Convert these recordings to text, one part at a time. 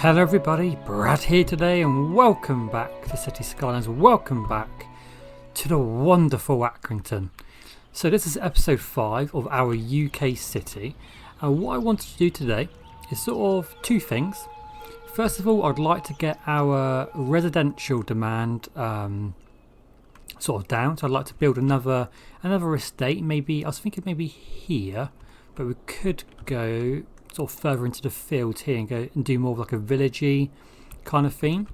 Hello everybody, Brad here today and welcome back to City Skylines, welcome back to the wonderful Accrington. So this is episode 5 of our UK city, and what I wanted to do today is sort of two things. First of all, I'd like to get our residential demand sort of down, so I'd like to build another estate. Maybe I was thinking maybe here, but we could go sort of further into the field here and go and do more of like a villagey kind of theme.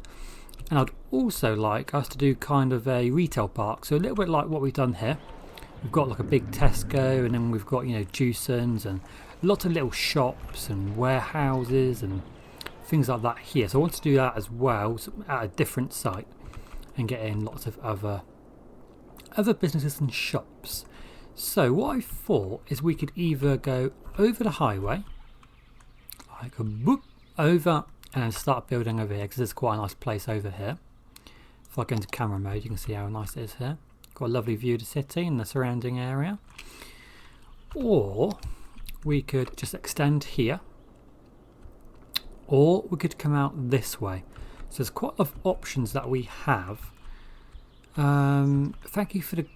And I'd also like us to do kind of a retail park, so a little bit like what we've done here. We've got like a big Tesco, and then we've got, you know, Juicens and lots of little shops and warehouses and things like that here. So I want to do that as well, so at a different site, and get in lots of other businesses and shops. So what I thought is we could either go over the highway, like a boop over, and then start building over here, because there's quite a nice place over here. If I go into camera mode, you can see how nice it is here. Got a lovely view of the city and the surrounding area. Or we could just extend here, or we could come out this way. So there's quite a lot of options that we have. Thank you for the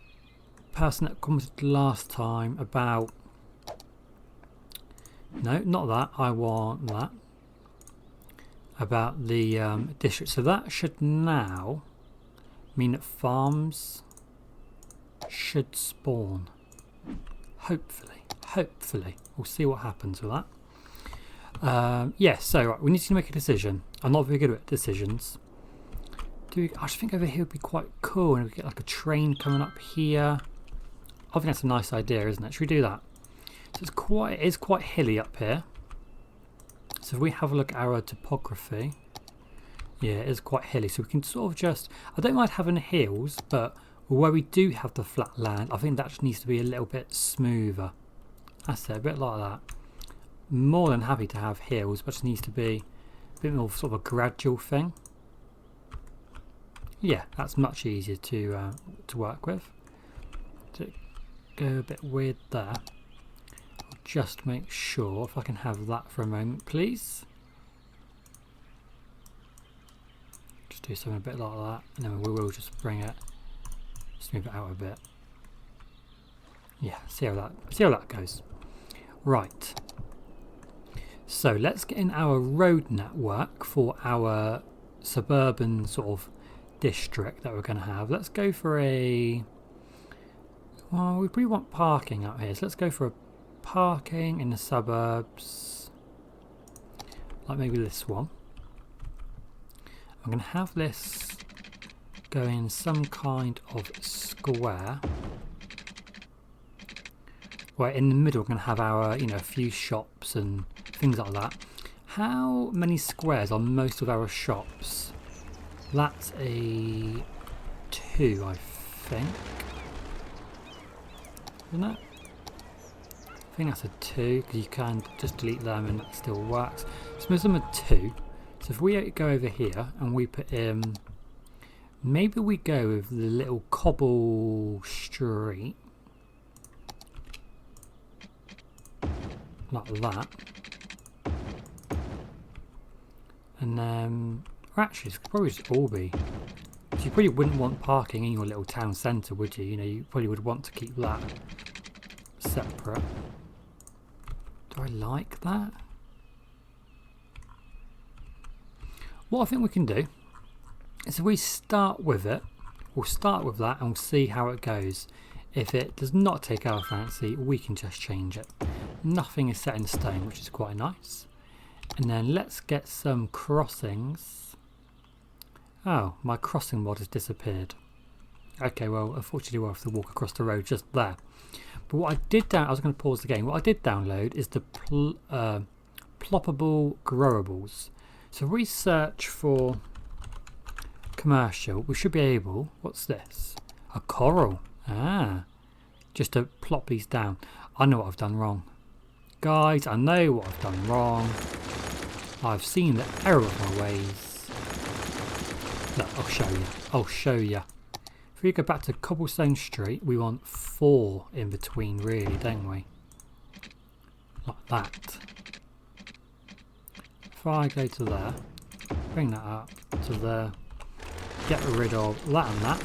person that commented last time about, no, not that, I want that, about the district. So that should now mean that farms should spawn, hopefully. We'll see what happens with that. Yeah, so right, we need to make a decision. I'm not very good at decisions. I just think over here would be quite cool, and we get like a train coming up here. I think that's a nice idea, isn't it? Should we do that? So it is quite hilly up here. So if we have a look at our topography, yeah, it is quite hilly. So we can sort of just, I don't mind having hills, but where we do have the flat land, I think that just needs to be a little bit smoother. That's it, a bit like that. More than happy to have hills, but it needs to be a bit more sort of a gradual thing. Yeah, that's much easier to work with. To go a bit weird there. I'll just make sure if I can have that for a moment, please. Just do something a bit like that, and then we will just bring it, smooth it out a bit. Yeah, see how that goes. Right. So let's get in our road network for our suburban sort of district that we're going to have. Let's go for a, well, we probably want parking out here, so let's go for a parking in the suburbs, like maybe this one. I'm going to have this go in some kind of square, where in the middle we're going to have our, you know, a few shops and things like that. How many squares are most of our shops? That's a 2, I think. Isn't it? I think that's a 2, because you can just delete them and that still works. So most of them are 2. So if we go over here and we put in, maybe we go with the little cobble street, like that. And then, or actually, it could probably just all be. So you probably wouldn't want parking in your little town centre, would you? You know, you probably would want to keep that separate. Do I like that? What I think we can do is, if we start with it, we'll start with that and we'll see how it goes. If it does not take our fancy, we can just change it. Nothing is set in stone, which is quite nice. And then let's get some crossings. Oh, my crossing mod has disappeared. Okay, well, unfortunately we'll have to walk across the road just there. But what I did I was going to pause the game. What I did download is the ploppable growables. So if we search for commercial, we should be able, what's this? A coral. Ah, just to plop these down. I know what I've done wrong. Guys, I know what I've done wrong. I've seen the error of my ways. Look, I'll show you. If we go back to Cobblestone Street, we want 4 in between, really, don't we? Like that. If I go to there, bring that up to there. Get rid of that and that.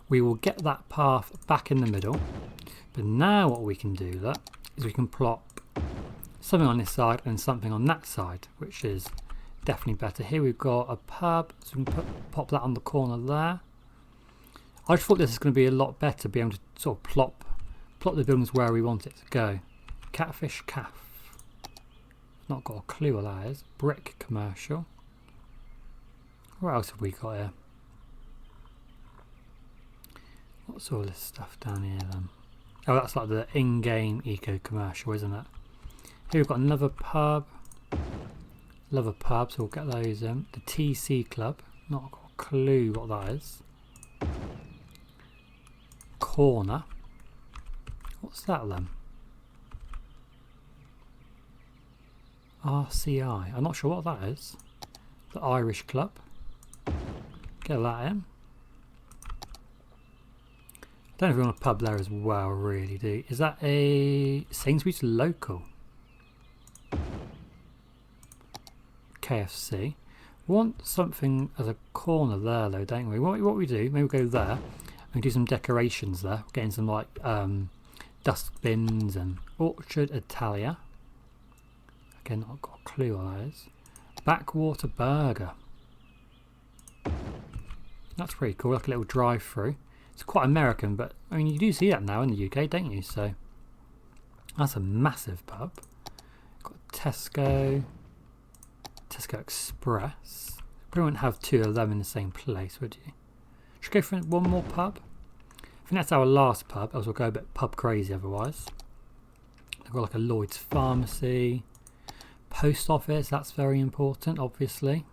We will get that path back in the middle. But now what we can do that is we can plop something on this side and something on that side, which is definitely better. Here we've got a pub, so we can pop that on the corner there. I just thought this is going to be a lot better, be able to sort of plop the buildings where we want it to go. Catfish Caff. Not got a clue what that is. Brick Commercial. What else have we got here? What's all this stuff down here then? Oh, that's like the in-game eco-commercial, isn't it? Here we've got another pub. Love a pub, so we'll get those in. The TC Club. Not got a clue what that is. Corner. What's that then? RCI. I'm not sure what that is. The Irish Club. Get that in. I don't know if we want a pub there as well, really, do. Is that a Sainsbury's local? KFC. We want something as a corner there, though, don't we? What we do, maybe we'll go there and do some decorations there. Getting some like dustbins and Orchard Italia. Again, not got a clue what that is. Backwater Burger. That's pretty cool, like a little drive-through. It's quite American, but I mean you do see that now in the UK, don't you? So that's a massive pub. Got Tesco Express. Probably wouldn't have two of them in the same place, would you? Should we go for one more pub? I think that's our last pub, else we'll go a bit pub crazy otherwise. They've got like a Lloyd's Pharmacy, post office, that's very important, obviously.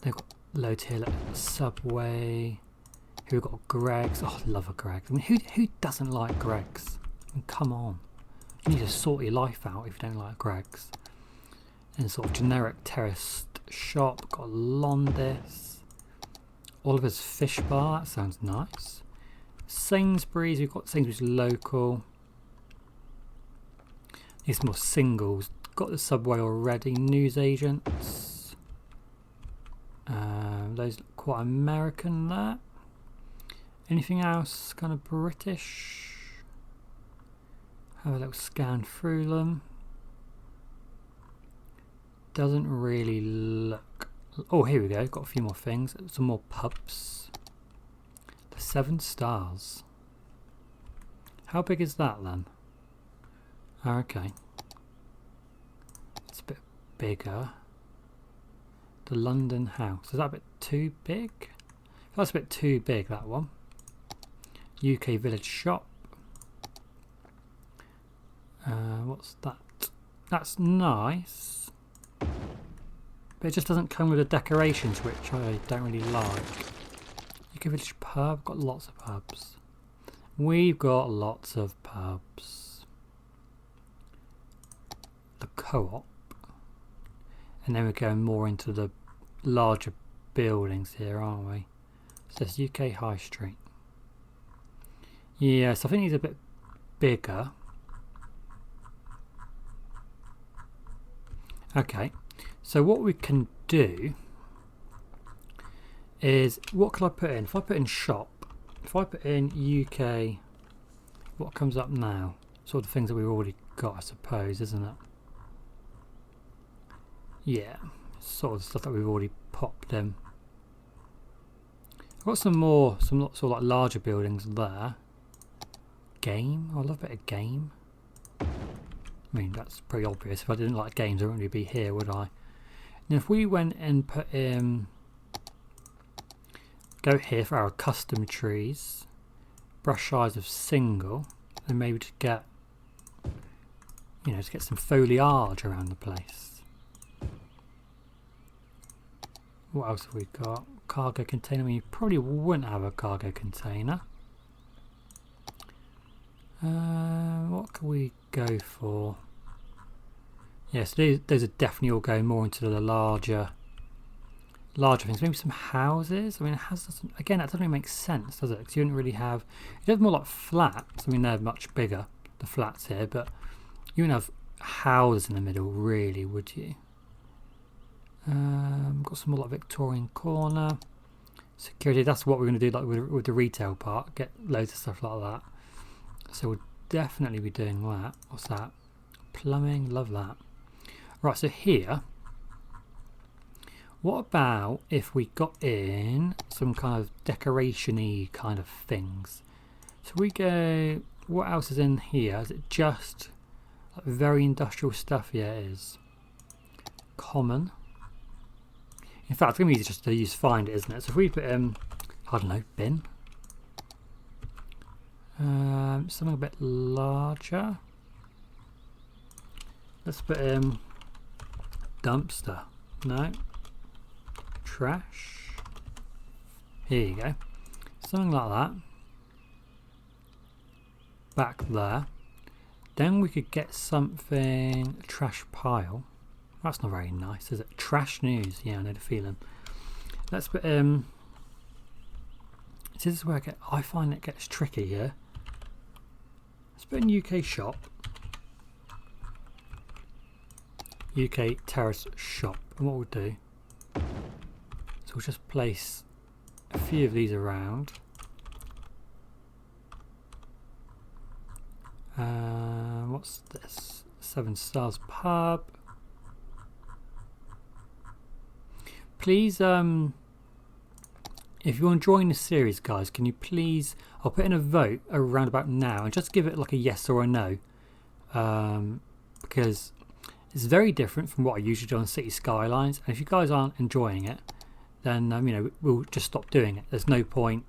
They've got loads here, like Subway. Here we've got Greggs. Oh, I love a Greggs. I mean, who doesn't like Greggs? I mean, come on. You need to sort your life out if you don't like Greggs. And sort of generic terraced shop. Got Londis. Oliver's Fish Bar. That sounds nice. Sainsbury's. We've got Sainsbury's local. Need some more singles. Got the Subway already. Newsagents. Those look quite American there. Anything else kind of British? Have a little scan through them. Doesn't really look... Oh, here we go. Got a few more things. Some more pubs. The 7 Stars. How big is that then? Oh, okay. It's a bit bigger. The London House. Is that a bit too big? That's a bit too big, that one. UK Village Shop. What's that? That's nice. But it just doesn't come with the decorations, which I don't really like. UK Village Pub. Got lots of pubs. We've got lots of pubs. The Co-op. And then we're going more into the larger buildings here, aren't we? So it's UK High Street. Yes, I think he's a bit bigger. Okay, so what we can do is, what can I put in? If I put in shop, if I put in UK, what comes up now? Sort of things that we've already got, I suppose, isn't it? Yeah, sort of stuff that we've already popped in. I've got some more, some sort of like larger buildings there. Game, I love a bit of game. I mean, that's pretty obvious. If I didn't like games, I wouldn't really be here, would I? Now, if we went and put in, go here for our custom trees, brush size of single, and maybe to get, you know, to get some foliage around the place. What else have we got? Cargo container. I mean, you probably wouldn't have a cargo container. What can we go for? Yes, those are definitely all going more into the larger things. Maybe some houses. I mean, again, that doesn't really make sense, does it? Because you wouldn't really have. It does more like flats. I mean, they're much bigger, the flats here, but you wouldn't have houses in the middle, really, would you? got some more like Victorian corner. Security, that's what we're going to do like with the retail part. Get loads of stuff like that. So we'll definitely be doing that. What's that? Plumbing, love that. Right, so here, what about if we got in some kind of decoration-y kind of things? So we go, what else is in here? Is it just like very industrial stuff? Yeah, it is. Common. In fact, it's going to be easy just to use find it, isn't it? So if we put in, I don't know, bin. Something a bit larger. Let's put in dumpster. No. Trash. Here you go. Something like that. Back there. Then we could get something, trash pile. That's not very nice, is it? Trash news. Yeah, I know the feeling. Let's put this is where I find it gets tricky here. Let's put in UK shop. UK terrace shop. And what we'll do, so we'll just place a few of these around. What's this? 7 Stars Pub. Please, if you're enjoying this series, guys, can you please, I'll put in a vote around about now and just give it like a yes or a no, because it's very different from what I usually do on City Skylines, and if you guys aren't enjoying it, then you know, we'll just stop doing it. There's no point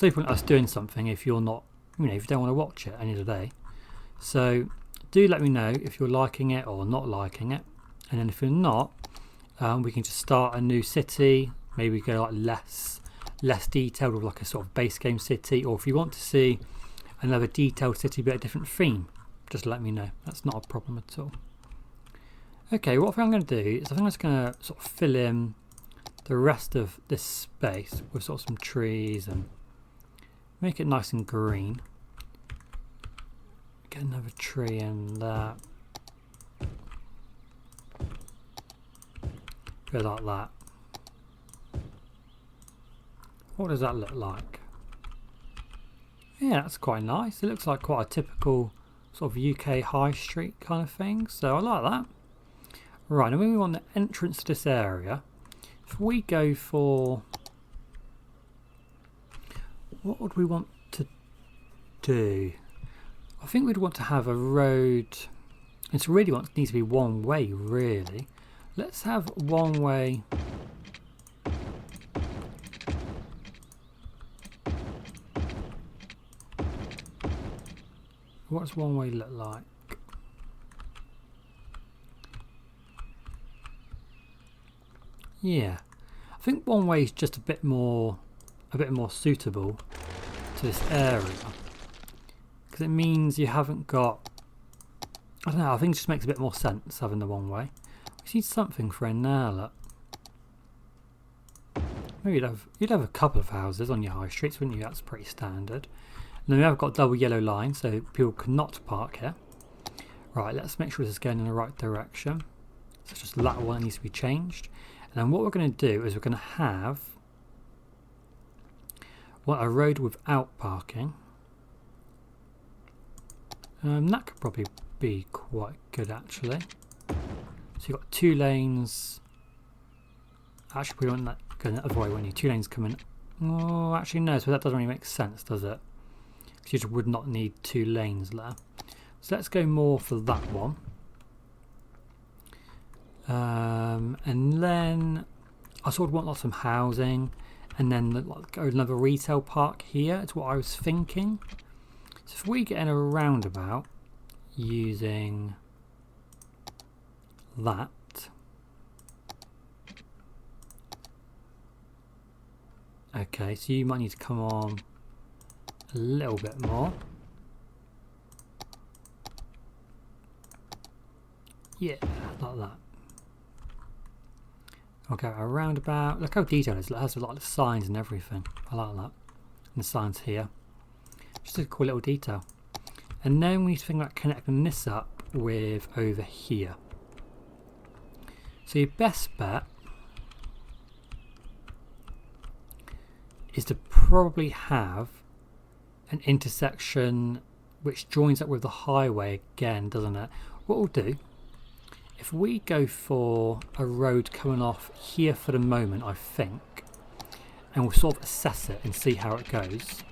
us doing something if you're not, you know, if you don't want to watch it any of the day. So do let me know if you're liking it or not liking it, and then if you're not, we can just start a new city. Maybe go like less detailed with like a sort of base game city, or if you want to see another detailed city but a different theme, just let me know. That's not a problem at all. Okay, what I think I'm going to do is I think I'm just going to sort of fill in the rest of this space with sort of some trees and make it nice and green. Get another tree in there. Go like that. What does that look like? Yeah, that's quite nice. It looks like quite a typical sort of UK high street kind of thing. So I like that. Right, and when we want the entrance to this area, if we go for, what would we want to do? I think we'd want to have a road. It's really needs to be one way, really. Let's have one way. What does one way look like? Yeah, I think one way is just a bit more suitable to this area, because it means you haven't got, I don't know, I think it just makes a bit more sense having the one way. We need something for in there, look. Maybe you'd have a couple of houses on your high streets, wouldn't you? That's pretty standard. And then we have got double yellow lines, so people cannot park here. Right, let's make sure this is going in the right direction. So it's just that one that needs to be changed. And then what we're going to do is we're going to have a road without parking. That could probably be quite good, actually. So you've got 2 lanes. Actually, we want that going the other way, wouldn't you? 2 lanes coming. Oh, actually no. So that doesn't really make sense, does it? Because you just would not need 2 lanes there. So let's go more for that one. And then I sort of want lots of housing, and then like another retail park here. It's what I was thinking. So if we get in a roundabout using that, okay, so you might need to come on a little bit more. Yeah, like that. Okay, a roundabout. Look how detailed it is. It has a lot of signs and everything. I like that. And the signs here. Just a cool little detail. And then we need to think about connecting this up with over here. So your best bet is to probably have an intersection which joins up with the highway again, doesn't it? What we'll do, if we go for a road coming off here for the moment, I think, and we'll sort of assess it and see how it goes.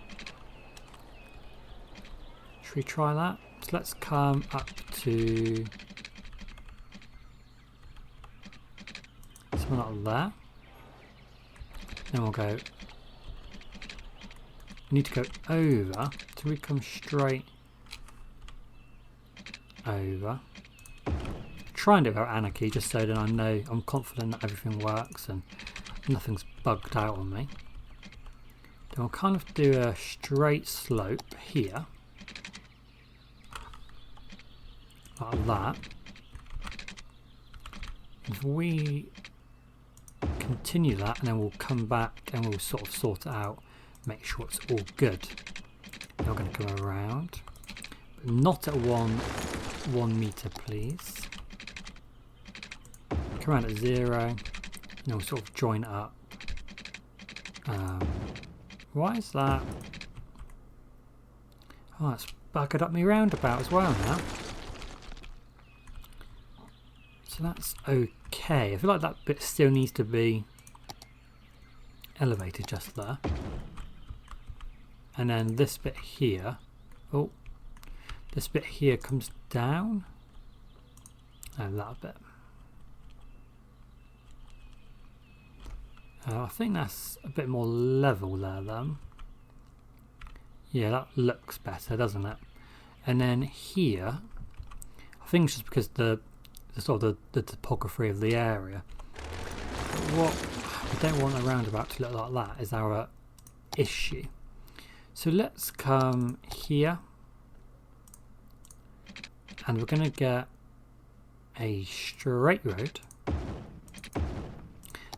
Should we try that? So let's come up to something like there. Then we'll go, we need to go over till we come straight over. Try and do it without anarchy, just so that I know I'm confident that everything works and nothing's bugged out on me. Then we'll kind of do a straight slope here, like that. If we continue that, and then we'll come back and we'll sort of sort it out, make sure it's all good. Then we're going to come around, but not at 1 meter, please. Come around at 0, and then we'll sort of join it up. Why is that? Oh, it's buggered up my roundabout as well now. So that's okay. I feel like that bit still needs to be elevated just there. And then this bit here, oh, this bit here comes down. And that bit. I think that's a bit more level there then. Yeah, that looks better, doesn't it? And then here, I think it's just because the sort of the topography of the area. But what we don't want a roundabout to look like that is our issue. So let's come here, and we're going to get a straight road.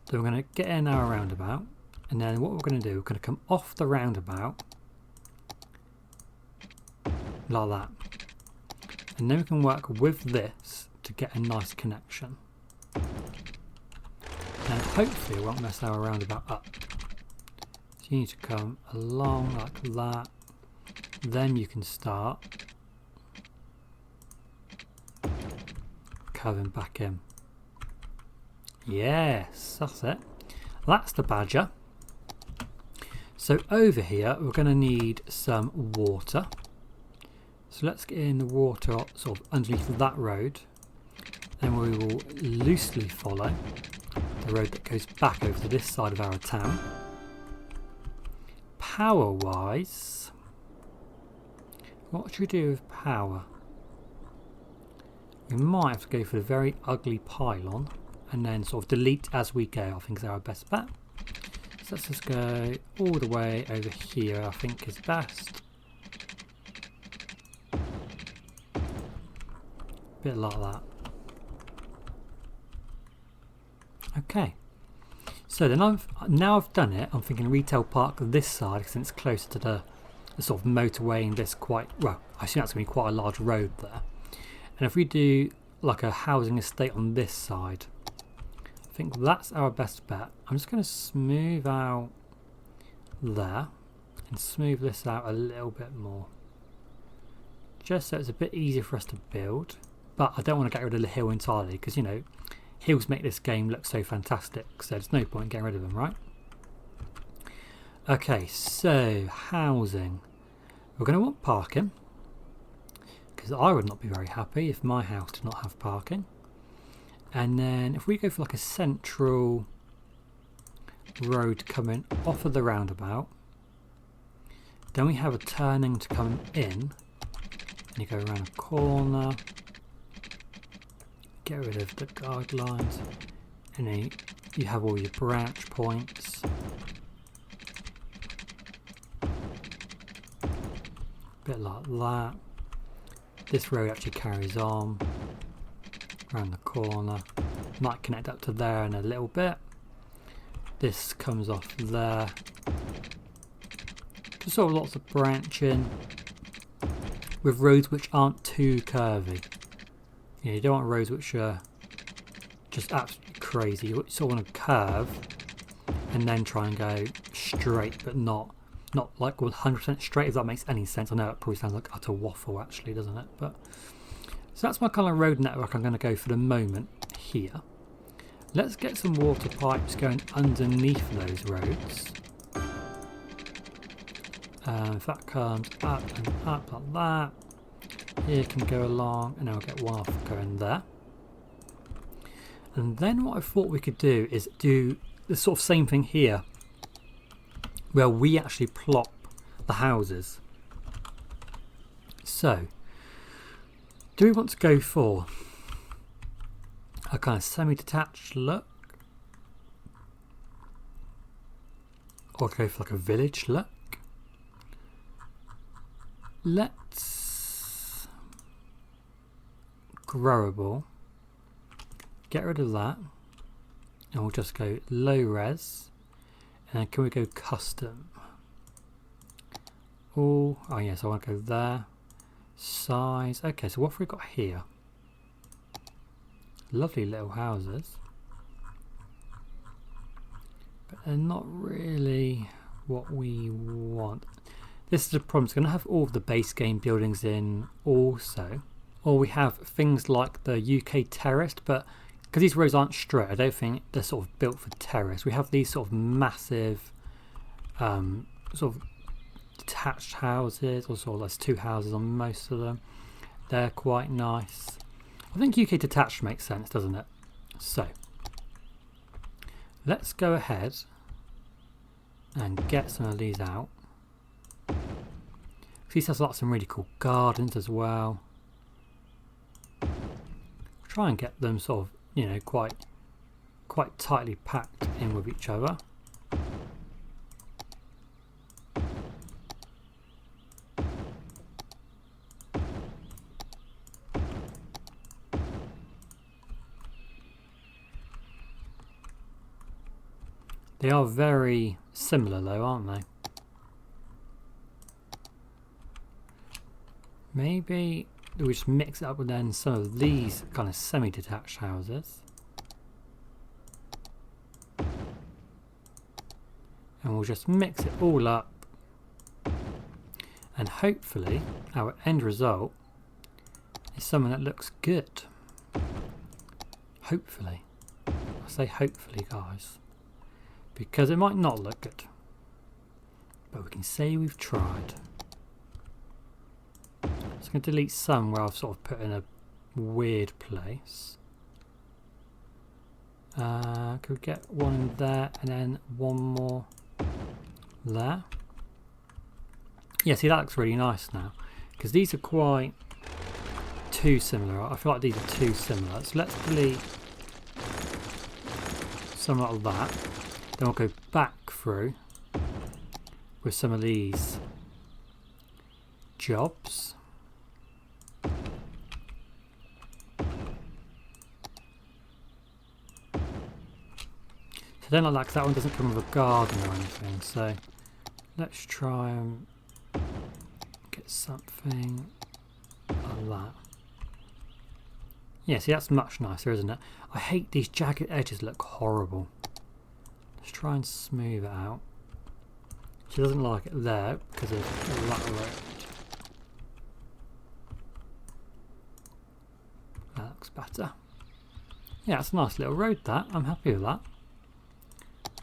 So we're going to get in our roundabout, and then what we're going to do, we're going to come off the roundabout like that, and then we can work with this to get a nice connection, and hopefully it won't mess our roundabout up. So you need to come along like that, then you can start curving back in. Yes, that's it. That's the badger. So over here we're going to need some water. So let's get in the water sort of underneath that road. Then we will loosely follow the road that goes back over to this side of our town. Power wise, what should we do with power? We might have to go for the very ugly pylon and then sort of delete as we go, I think is our best bet. So let's just go all the way over here, I think is best. Bit like that. Okay. So then now I've done it, I'm thinking retail park this side because it's closer to the sort of motorway and this quite, well, I assume that's going to be quite a large road there. And if we do like a housing estate on this side, I think that's our best bet. I'm just going to smooth out there and smooth this out a little bit more, just so it's a bit easier for us to build. But I don't want to get rid of the hill entirely because, you know, hills make this game look so fantastic, so there's no point in getting rid of them, right? Okay, so housing. We're going to want parking, because I would not be very happy if my house did not have parking. And then if we go for like a central road coming off of the roundabout, then we have a turning to come in, and you go around a corner, get rid of the guidelines, and then you have all your branch points. Bit like that. This road actually carries on around the corner, might connect up to there in a little bit. This comes off there. Just sort of lots of branching with roads which aren't too curvy. You know, you don't want roads which are just absolutely crazy. You sort of want to curve and then try and go straight, but not like 100% straight, if that makes any sense. I know it probably sounds like utter waffle actually, doesn't it? But so that's my kind of road network I'm going to go for the moment here. Let's get some water pipes going underneath those roads. If that comes up and up like that, here can go along, and then we'll get one off going there. And then what I thought we could do is do the sort of same thing here, where we actually plop the houses. So, do we want to go for a kind of semi-detached look, or go for like a village look? Let's growable, get rid of that, and we'll just go low res, and then can we go custom? Oh yes, I want to go there. Size. Okay, so what have we got here? Lovely little houses, but they're not really what we want. This is a problem. It's going to have all of the base game buildings in also, or we have things like the UK terraced, but because these roads aren't straight, I don't think they're sort of built for terrace. We have these sort of massive sort of detached houses, or sort of there's two houses on most of them. They're quite nice. I think UK detached makes sense, doesn't it? So let's go ahead and get some of these out. These has lots of really cool gardens as well. Try and get them sort of, you know, quite tightly packed in with each other. They are very similar though, aren't they? Maybe we just mix it up with then some of these kind of semi-detached houses. And we'll just mix it all up. And hopefully our end result is something that looks good. Hopefully. I say hopefully, guys, because it might not look good, but we can say we've tried. So I'm going to delete some where I've sort of put in a weird place. Could we get one in there and then one more there? Yeah, see, that looks really nice now, because these are quite too similar. I feel like these are too similar. So let's delete some like that. Then we'll go back through with some of these jobs. So I don't like that because that one doesn't come with a garden or anything. So let's try and get something like that. Yeah, see, that's much nicer, isn't it? I hate these jagged edges, look horrible. Let's try and smooth it out. She doesn't like it there because of that road. That looks better. Yeah, it's a nice little road, that. I'm happy with that.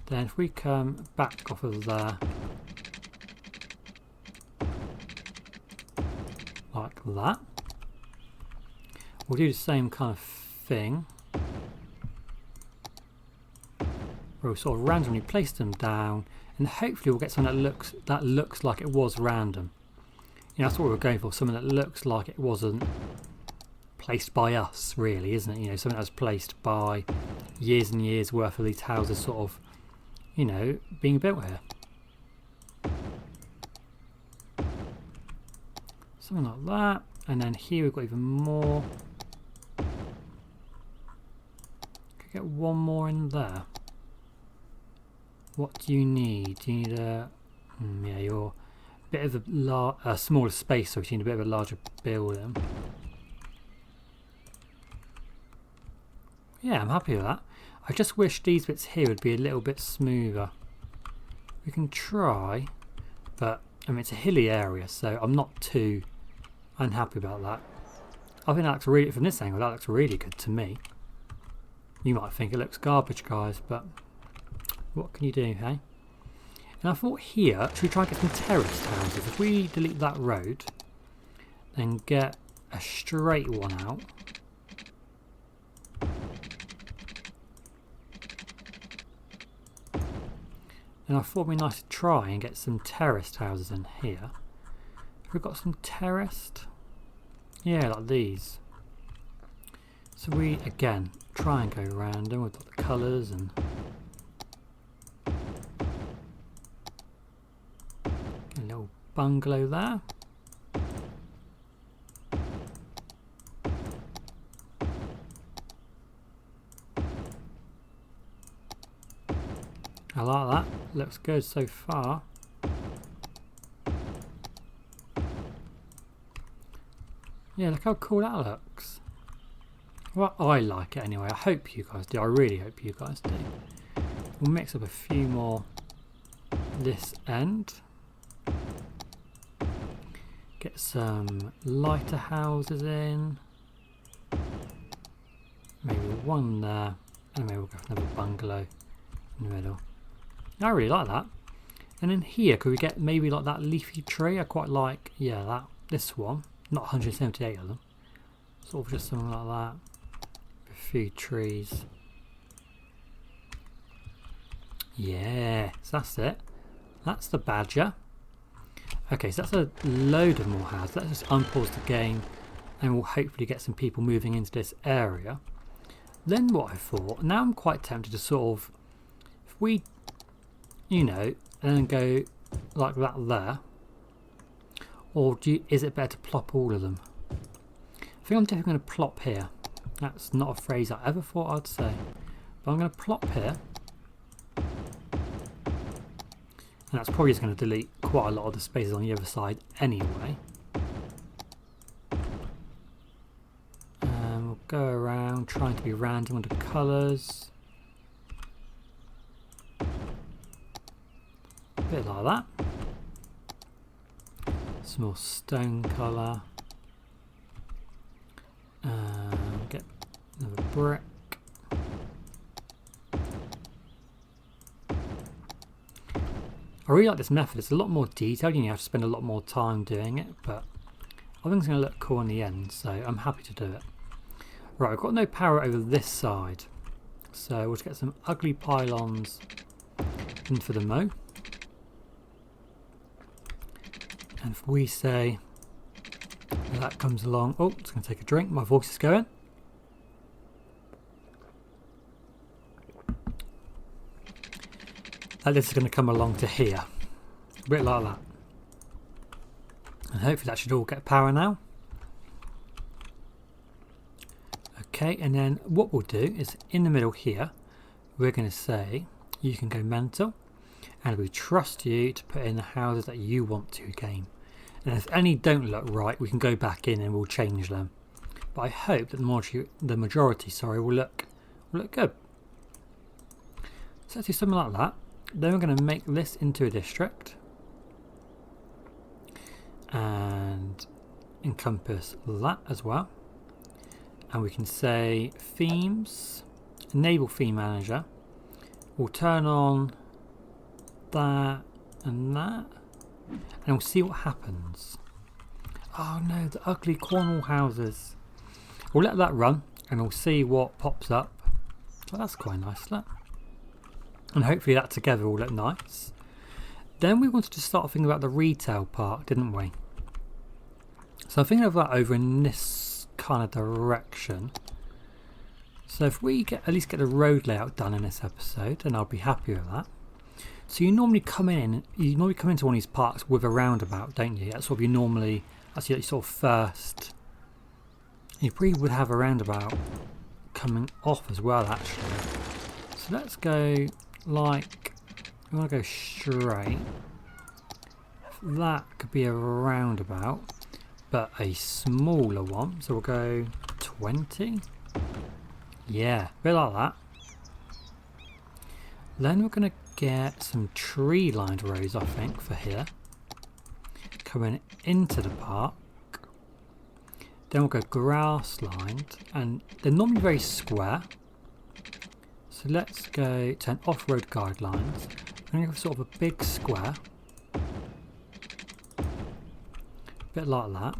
Then if we come back off of there, like that, we'll do the same kind of thing. We'll sort of randomly place them down, and hopefully we'll get something that looks like it was random. You know, that's what we're going for, something that looks like it wasn't placed by us, really, isn't it? You know, something that was placed by years and years worth of these houses sort of, you know, being built here. Something like that, and then here we've got even more. Could get one more in there. What do you need? Do you need a yeah, you're a bit of a smaller space, so you need a bit of a larger building. Yeah, I'm happy with that. I just wish these bits here would be a little bit smoother. We can try, but I mean it's a hilly area, so I'm not too unhappy about that. I think that looks really, from this angle, that looks really good to me. You might think it looks garbage, guys, but what can you do, hey? And I thought here, should we try and get some terraced houses? If we delete that road, then get a straight one out. And I thought it'd be nice to try and get some terraced houses in here. Have we got some terraced? Yeah, like these. So we, again, try and go random. We've got the colours and... a little bungalow there. I like that. Looks good so far. Yeah, look how cool that looks. Well, I like it anyway. I hope you guys do. I really hope you guys do. We'll mix up a few more this end. Get some lighter houses in. Maybe one there. And maybe we'll go for another bungalow in the middle. I really like that. And then here, could we get maybe like that leafy tree? I quite like, yeah, this one. Not 178 of them. Sort of just something like that. A few trees. Yeah, so that's it. That's the badger. Okay, so that's a load of more houses. Let's just unpause the game and we'll hopefully get some people moving into this area. Then what I thought, now I'm quite tempted to sort of, if we, you know, and then go like that there, or is it better to plop all of them? I think I'm definitely going to plop here. That's not a phrase I ever thought I'd say. But I'm going to plop here. And that's probably just going to delete quite a lot of the spaces on the other side anyway. And we'll go around trying to be random with the colours. A bit like that. Some more stone colour. Get another brick. I really like this method. It's a lot more detailed. You have to spend a lot more time doing it, but I think it's going to look cool in the end, so I'm happy to do it. Right, I've got no power over this side, so we'll just get some ugly pylons in for the mow. And if we say that comes along, oh, it's going to take a drink, my voice is going. That is going to come along to here, a bit like that. And hopefully that should all get power now. Okay, and then what we'll do is in the middle here, we're going to say you can go mental, and we trust you to put in the houses that you want to game. And if any don't look right, we can go back in and we'll change them. But I hope that the majority will look good. So let's do something like that. Then we're going to make this into a district and encompass that as well. And we can say themes, enable theme manager. We'll turn on that and that, and we'll see what happens. Oh no, the ugly Cornwall houses. We'll let that run and we'll see what pops up. Oh, that's quite nice, look. And hopefully that together will look nice. Then we wanted to start thinking about the retail part, didn't we? So I'm thinking of that over in this kind of direction. So if we at least get the road layout done in this episode, then I'll be happy with that. So you normally come into one of these parks with a roundabout, don't you? That's what you normally, that's your sort of first. You probably would have a roundabout coming off as well, actually. So let's go like, we want to go straight. That could be a roundabout, but a smaller one. So we'll go 20. Yeah, a bit like that. Then we're going to get some tree-lined roads, I think, for here. Coming into the park. Then we'll go grass-lined, and they're normally very square. So let's go to an off-road guidelines. I'm going to go for sort of a big square. A bit like that.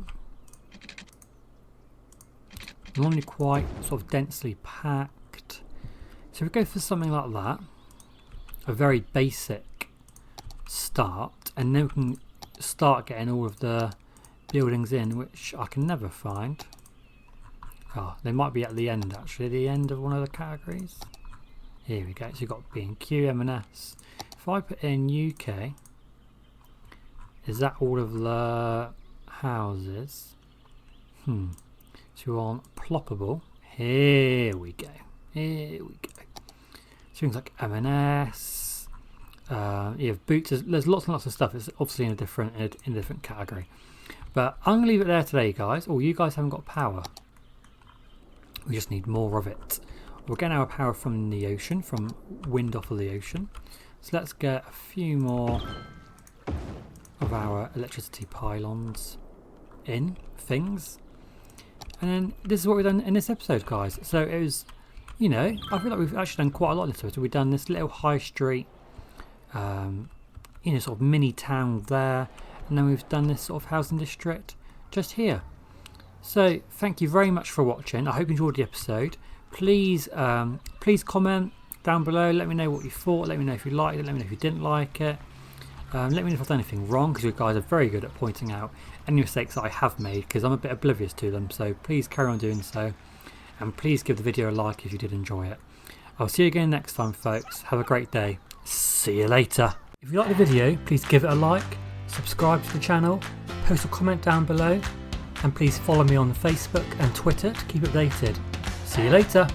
Normally quite sort of densely packed. So we go for something like that. A very basic start, and then we can start getting all of the buildings in, which I can never find. Oh, they might be at the end actually, the end of one of the categories. Here we go, so you've got B&Q, M&S. If I put in UK, is that all of the houses? So you want ploppable. Here we go. Here we go. Things like M&S. You have boots. There's lots and lots of stuff. It's obviously in a different category. But I'm gonna leave it there today, guys. Oh, you guys haven't got power. We just need more of it. We're getting our power from the ocean, from wind off of the ocean. So let's get a few more of our electricity pylons in things. And then this is what we've done in this episode, guys. So it was, you know, I feel like we've actually done quite a lot in this episode. We've done this little high street, you know, sort of mini town there. And then we've done this sort of housing district just here. So thank you very much for watching. I hope you enjoyed the episode. Please please comment down below. Let me know what you thought. Let me know if you liked it. Let me know if you didn't like it. Let me know if I've done anything wrong, because you guys are very good at pointing out any mistakes that I have made, because I'm a bit oblivious to them. So please carry on doing so. And please give the video a like if you did enjoy it. I'll see you again next time, folks. Have a great day. See you later. If you like the video, please give it a like. Subscribe to the channel. Post a comment down below. And please follow me on Facebook and Twitter to keep updated. See you later.